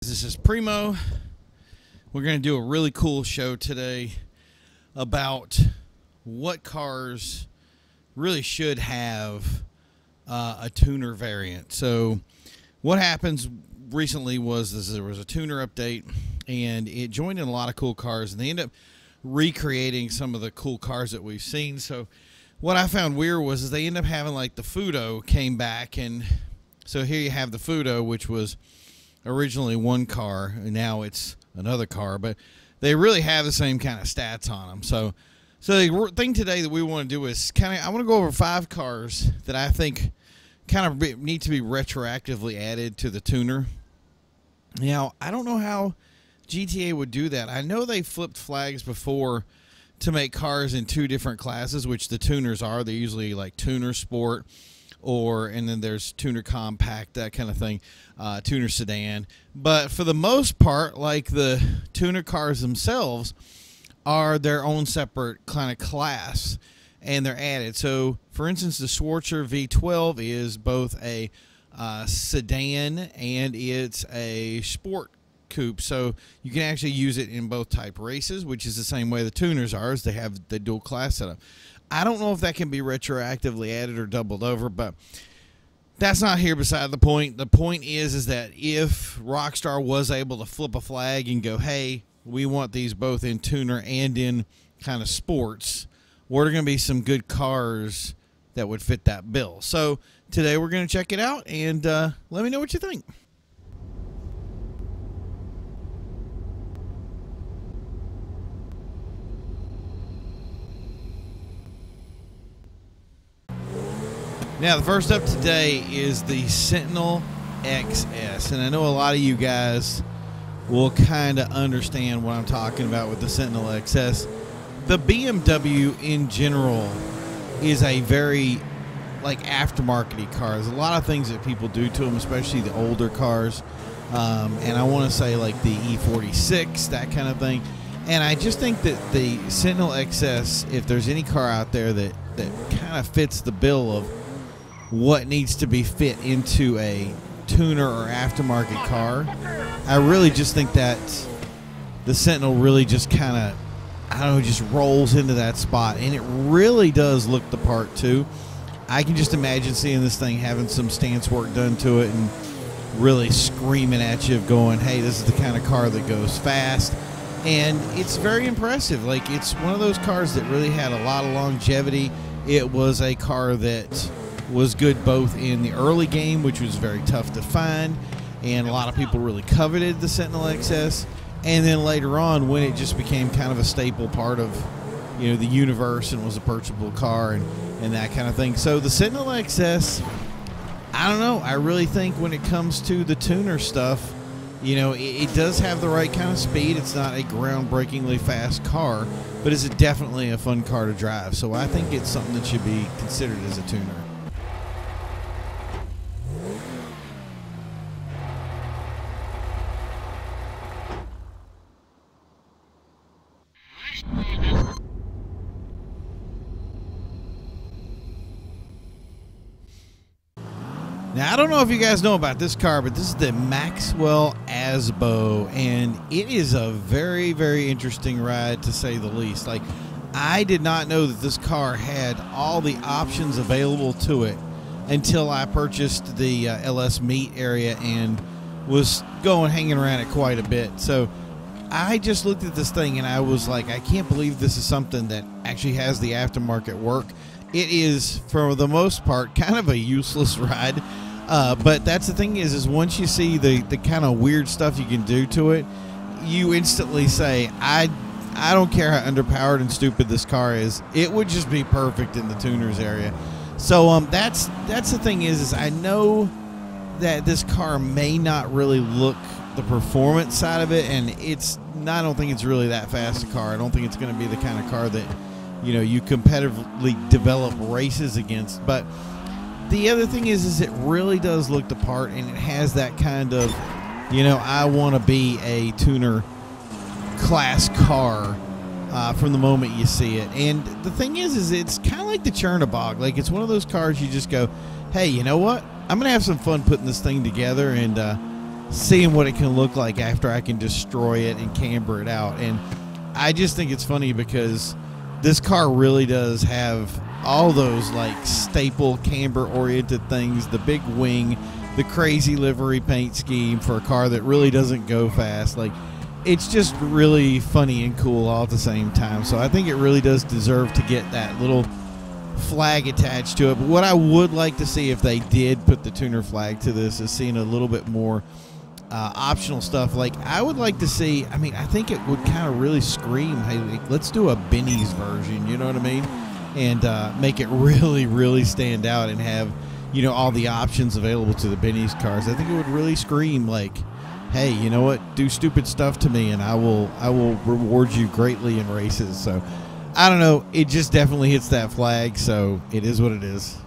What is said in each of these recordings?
This is Primo. We're going to do a really cool show today about what cars really should have a tuner variant. So what happens recently was there was a tuner update, and it joined in a lot of cool cars, and they end up recreating some of the cool cars that we've seen. So what I found weird was they end up having, like, the Fudo came back, and so here you have the Fudo, which was originally one car, and now it's another car, but they really have the same kind of stats on them. So the thing today that we want to do is I want to go over 5 cars that I think kind of need to be retroactively added to the tuner. Now, I don't know how GTA would do that. I know they flipped flags before to make cars in 2 different classes, which the tuners are. They're usually like Tuner Sport, and then there's Tuner Compact, that kind of thing, Tuner Sedan. But for the most part, like, the tuner cars themselves are their own separate kind of class, and they're added. So, for instance, the Schwartzer V12 is both a sedan and it's a sport coupe. So you can actually use it in both type races, which is the same way the tuners are, as they have the dual class setup. I don't know if that can be retroactively added or doubled over, but that's not here beside the point. The point is that if Rockstar was able to flip a flag and go, hey, we want these both in tuner and in kind of sports, what are going to be some good cars that would fit that bill? So today we're going to check it out, and let me know what you think. Now, the first up today is the Sentinel XS, and I know a lot of you guys will kind of understand what I'm talking about with the Sentinel XS. The BMW in general is a very, like, aftermarket-y car. There's a lot of things that people do to them, especially the older cars, and I want to say, like, the E46, that kind of thing. And I just think that the Sentinel XS, if there's any car out there that kind of fits the bill of what needs to be fit into a tuner or aftermarket car, I really just think that the Sentinel really just kind of, I don't know, just rolls into that spot, and it really does look the part too. I can just imagine seeing this thing having some stance work done to it and really screaming at you of going, hey, this is the kind of car that goes fast. And it's very impressive. Like, it's one of those cars that really had a lot of longevity. It was a car that was good both in the early game, which was very tough to find, and a lot of people really coveted the Sentinel XS, and then later on when it just became kind of a staple part of, you know, the universe and was a purchasable car and that kind of thing. So the Sentinel XS, I don't know, I really think when it comes to the tuner stuff, you know, it does have the right kind of speed. It's not a groundbreakingly fast car, but it's definitely a fun car to drive. So I think it's something that should be considered as a tuner. Now, I don't know if you guys know about this car, but this is the Maxwell Asbo, and it is a very, very interesting ride, to say the least. Like, I did not know that this car had all the options available to it until I purchased the LS Meet area and was hanging around it quite a bit. So I just looked at this thing and I was like, I can't believe this is something that actually has the aftermarket work. It is, for the most part, kind of a useless ride. But that's the thing is once you see the kind of weird stuff you can do to it, you instantly say, I don't care how underpowered and stupid this car is. It would just be perfect in the tuners area. So that's the thing is I know that this car may not really look the performance side of it, and I don't think it's really that fast a car. I don't think it's going to be the kind of car that, you know, you competitively develop races against. But the other thing is it really does look the part, and it has that kind of, you know, I want to be a tuner class car from the moment you see it. And the thing is it's kind of like the Chernobog. Like, it's one of those cars you just go, hey, you know what? I'm going to have some fun putting this thing together, and seeing what it can look like after I can destroy it and camber it out. And I just think it's funny because this car really does have all those like staple camber oriented things, the big wing, the crazy livery paint scheme for a car that really doesn't go fast. Like, it's just really funny and cool all at the same time. So I think it really does deserve to get that little flag attached to it. But what I would like to see if they did put the tuner flag to this is seeing a little bit more optional stuff. Like, I would like to see, I mean, I think it would kind of really scream, hey, like, let's do a Benny's version, you know what I mean? And make it really, really stand out and have, you know, all the options available to the Benny's cars. I think it would really scream like, hey, you know what? Do stupid stuff to me, and I will reward you greatly in races. So, I don't know. It just definitely hits that flag. So it is what it is.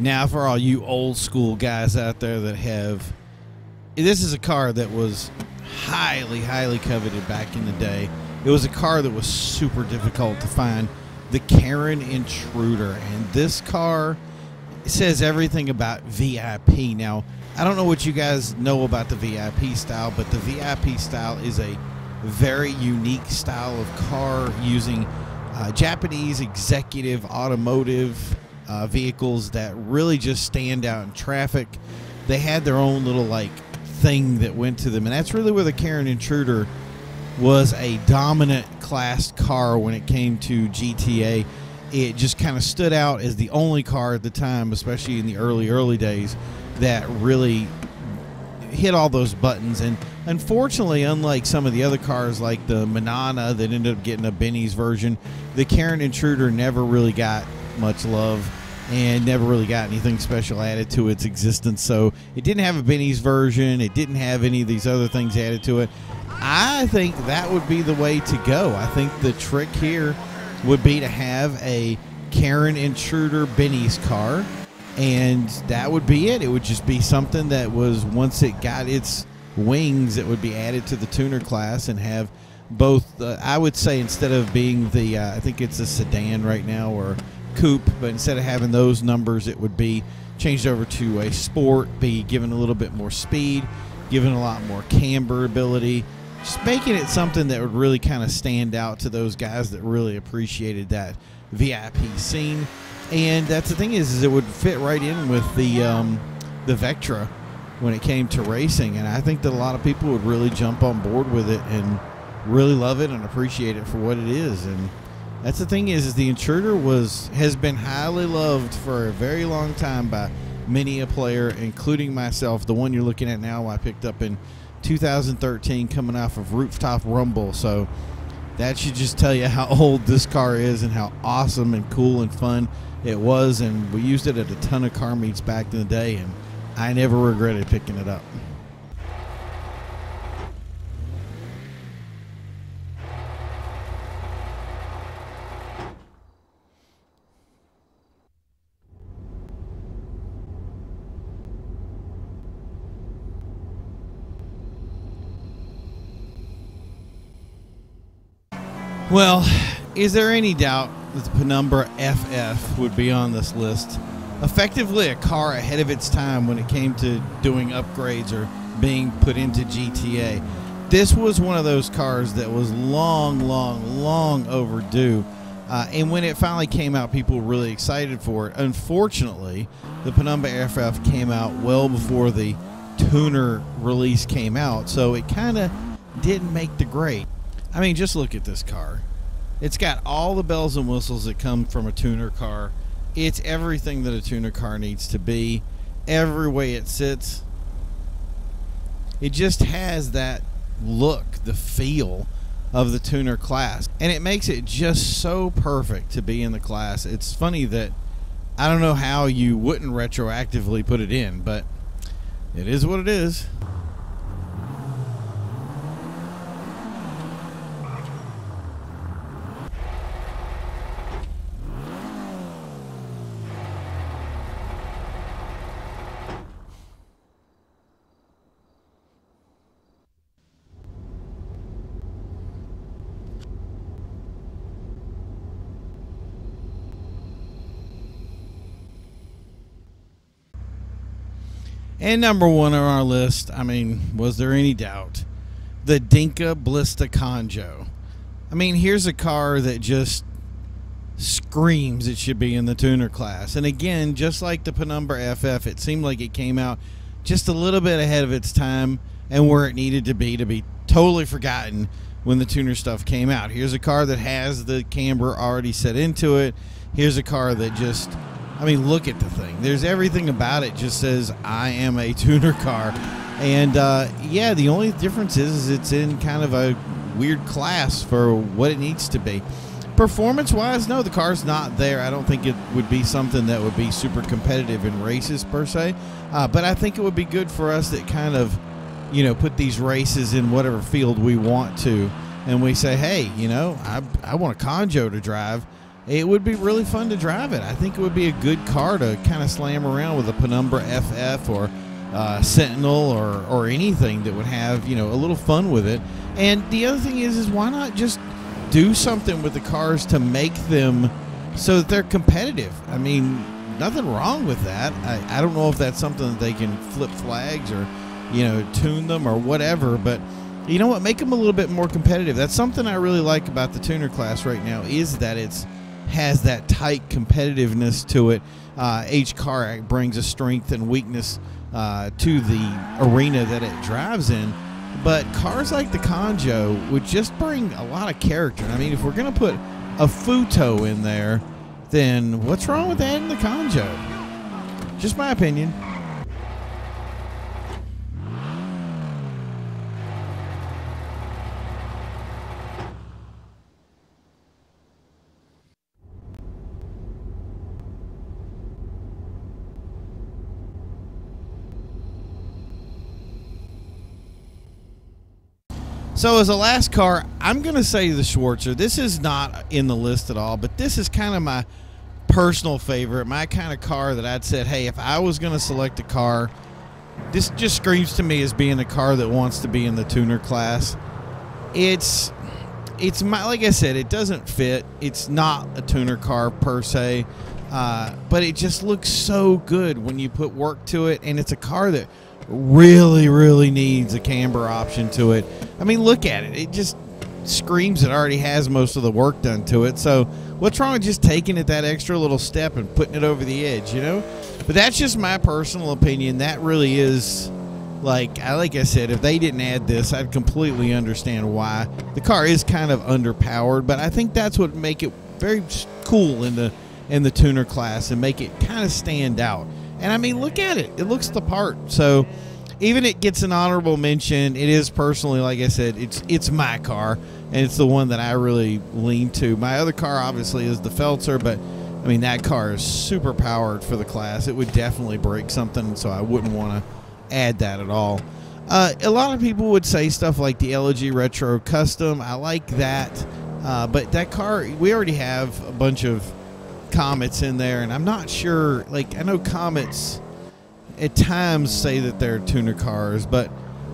Now, for all you old school guys out there that have, this is a car that was highly, highly coveted back in the day. It was a car that was super difficult to find, the Karen Intruder. And this car says everything about VIP. Now, I don't know what you guys know about the VIP style, but the VIP style is a very unique style of car using Japanese executive automotive vehicles that really just stand out in traffic. They had their own little like thing that went to them, and that's really where the Karen Intruder was a dominant class car when it came to GTA. It just kind of stood out as the only car at the time, especially in the early days, that really hit all those buttons. And unfortunately, unlike some of the other cars like the Manana that ended up getting a Benny's version, the Karen Intruder never really got much love and never really got anything special added to its existence. So it didn't have a Benny's version. It didn't have any of these other things added to it. I think that would be the way to go. I think the trick here would be to have a Karen Intruder Benny's car, and that would be it. It would just be something that was, once it got its wings, it would be added to the tuner class and have both, I would say, instead of being the, I think it's a sedan right now, or coupe, but instead of having those numbers, it would be changed over to a sport, be given a little bit more speed, given a lot more camber ability, just making it something that would really kind of stand out to those guys that really appreciated that VIP scene. And that's the thing is it would fit right in with the Vectra when it came to racing, and I think that a lot of people would really jump on board with it and really love it and appreciate it for what it is. And that's the thing is the Intruder has been highly loved for a very long time by many a player, including myself. The one you're looking at now I picked up in 2013 coming off of Rooftop Rumble. So that should just tell you how old this car is and how awesome and cool and fun it was. And we used it at a ton of car meets back in the day, and I never regretted picking it up. Well, is there any doubt that the Penumbra FF would be on this list? Effectively a car ahead of its time when it came to doing upgrades or being put into GTA. This was one of those cars that was long overdue. And when it finally came out, people were really excited for it. Unfortunately, the Penumbra FF came out well before the tuner release came out, so it kind of didn't make the grade. I mean, just look at this car. It's got all the bells and whistles that come from a tuner car. It's everything that a tuner car needs to be. Every way it sits. It just has that look, the feel of the tuner class. And it makes it just so perfect to be in the class. It's funny that I don't know how you wouldn't retroactively put it in, but it is what it is. And number one on our list, I mean, was there any doubt? The Dinka Blista Kanjo. I mean, here's a car that just screams it should be in the tuner class. And again, just like the Penumbra FF, it seemed like it came out just a little bit ahead of its time and where it needed to be totally forgotten when the tuner stuff came out. Here's a car that has the camber already set into it. Here's a car that just, I mean, look at the thing. There's everything about it just says, I am a tuner car. And yeah, the only difference is it's in kind of a weird class for what it needs to be. Performance-wise, no, the car's not there. I don't think it would be something that would be super competitive in races per se. But I think it would be good for us that kind of, you know, put these races in whatever field we want to. And we say, hey, you know, I want a Kanjo to drive. It would be really fun to drive it. I think it would be a good car to kind of slam around with a Penumbra FF or Sentinel or anything that would have, you know, a little fun with it. And the other thing is why not just do something with the cars to make them so that they're competitive? I mean, nothing wrong with that. I don't know if that's something that they can flip flags or, you know, tune them or whatever, but you know what, make them a little bit more competitive. That's something I really like about the tuner class right now, is that it's has that tight competitiveness to it. Each car brings a strength and weakness to the arena that it drives in. But cars like the Kanjo would just bring a lot of character. I mean, if we're going to put a Futo in there, then what's wrong with adding the Kanjo? Just my opinion. So as a last car, I'm going to say the Schwartzer. This is not in the list at all, but this is kind of my personal favorite, my kind of car that I'd said, hey, if I was going to select a car, this just screams to me as being a car that wants to be in the tuner class. It's my, like I said, it doesn't fit. It's not a tuner car per se, but it just looks so good when you put work to it, and it's a car that really needs a camber option to it. I mean, look at it. It just screams it already has most of the work done to it. So what's wrong with just taking it that extra little step and putting it over the edge, you know? But that's just my personal opinion. That really is, like I said, if they didn't add this, I'd completely understand why. The car is kind of underpowered, but I think that's what make it very cool in the tuner class and make it kind of stand out. And I mean, look at it. It looks the part. So even it gets an honorable mention. It is personally, like I said, it's my car, and it's the one that I really lean to. My other car obviously is the Schwartzer, but I mean, that car is super powered for the class. It would definitely break something, so I wouldn't want to add that at all. A lot of people would say stuff like the LG Retro Custom. I like that, but that car, we already have a bunch of Comets in there, and I'm not sure, like, I know Comets at times say that they're tuner cars, but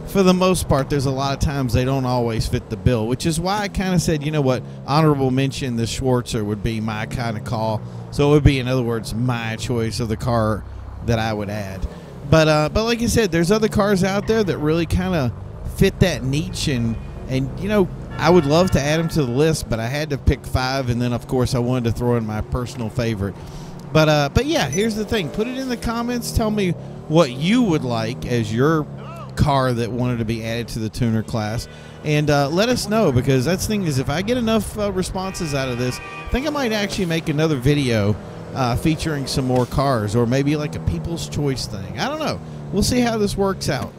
for the most part there's a lot of times they don't always fit the bill, which is why I kind of said, you know what, honorable mention, the Schwartzer would be my kind of call. So it would be, in other words, my choice of the car that I would add. But like I said, there's other cars out there that really kind of fit that niche, and you know, I would love to add them to the list, but I had to pick 5, and then of course I wanted to throw in my personal favorite. But yeah, here's the thing. Put it in the comments. Tell me what you would like as your car that wanted to be added to the tuner class, and let us know, because that's the thing is, if I get enough responses out of this, I think I might actually make another video featuring some more cars, or maybe like a people's choice thing. I don't know. We'll see how this works out.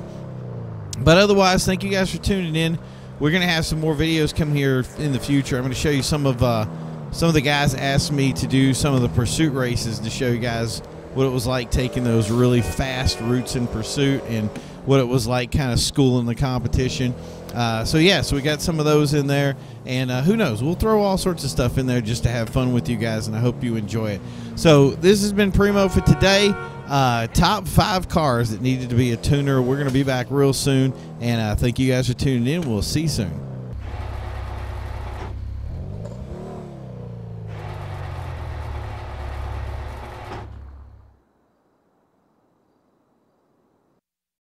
But otherwise, thank you guys for tuning in. We're going to have some more videos come here in the future. I'm going to show you some of the guys asked me to do some of the pursuit races to show you guys what it was like taking those really fast routes in pursuit, and what it was like kind of schooling the competition. So yeah, so we got some of those in there, and who knows, we'll throw all sorts of stuff in there just to have fun with you guys, and I hope you enjoy it. So this has been Primo for today. Top 5 cars that needed to be a tuner. We're going to be back real soon, and thank you guys for tuning in. We'll see you soon.